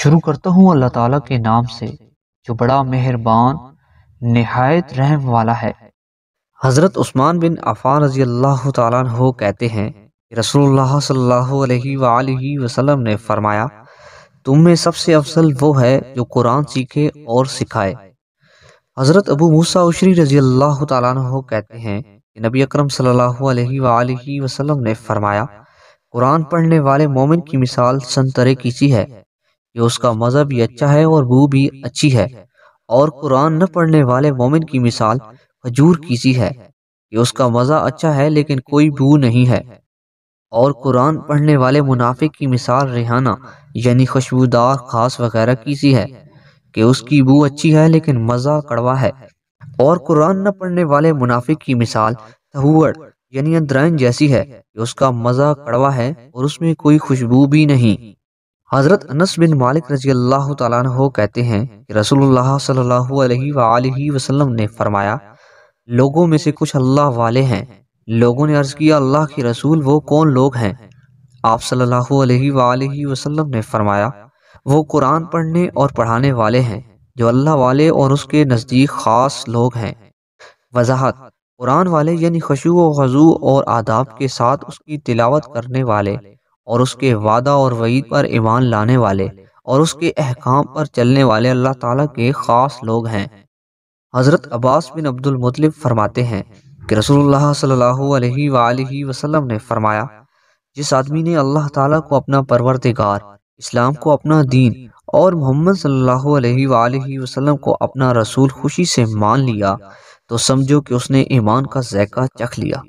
شروع کرتا ہوں اللہ تعالیٰ کے نام سے جو بڑا مہربان نہایت رحم والا ہے۔ حضرت عثمان بن عفان رضی اللہ تعالیٰ عنہ کہتے ہیں کہ رسول اللہ صلی اللہ علیہ وآلہ وسلم نے فرمایا، تم میں سب سے افضل وہ ہے جو قرآن سیکھے اور سکھائے۔ حضرت ابو موسیٰ اشعری رضی اللہ تعالیٰ عنہ کہتے ہیں کہ نبی اکرم صلی اللہ علیہ وآلہ وسلم نے فرمایا، قرآن پڑھنے والے مومن کی مثال سنترے کی سی ہے کہ اس کا مزہ بھی اچھا ہے اور بو بھی اچھی ہے، اور قرآن نہ پڑھنے والے مومن کی مثال کھجور کی سی ہے کہ اس کا مزہ اچھا ہے لیکن کوئی بو نہیں ہے، اور قرآن پڑھنے والے منافق کی مثال ریحانہ یعنی خوشبودار خاص وغیرہ کی سی ہے کہ اس کی بو اچھی ہے لیکن مزہ کڑوا ہے، اور قرآن نہ پڑھنے والے منافق کی مثال تہوڑ یعنی اندرائن جیسی ہے کہ اس کا مزہ کڑوا ہے اور اس میں کوئی خوشبو بھی نہیں۔ حضرت انس بن مالک رضی اللہ تعالیٰ عنہ کہتے ہیں کہ رسول اللہ صلی اللہ علیہ وآلہ وسلم نے فرمایا، لوگوں میں سے کچھ اللہ والے ہیں۔ لوگوں نے عرض کیا، اللہ کے رسول وہ کون لوگ ہیں؟ آپ صلی اللہ علیہ وآلہ وسلم نے فرمایا، وہ قرآن پڑھنے اور پڑھانے والے ہیں جو اللہ والے اور اس کے نزدیک خاص لوگ ہیں۔ وضاحت: قرآن والے یعنی خشوع و خضوع اور آداب کے ساتھ اس کی تلاوت کرنے والے اور اس کے وعدہ اور وعید پر ایمان لانے والے اور اس کے احکام پر چلنے والے اللہ تعالیٰ کے خاص لوگ ہیں۔ حضرت عباس بن عبد المطلب فرماتے ہیں کہ رسول اللہ صلی اللہ علیہ وآلہ وسلم نے فرمایا، جس آدمی نے اللہ تعالیٰ کو اپنا پروردگار، اسلام کو اپنا دین اور محمد صلی اللہ علیہ وآلہ وسلم کو اپنا رسول خوشی سے مان لیا تو سمجھو کہ اس نے ایمان کا ذائقہ چکھ لیا۔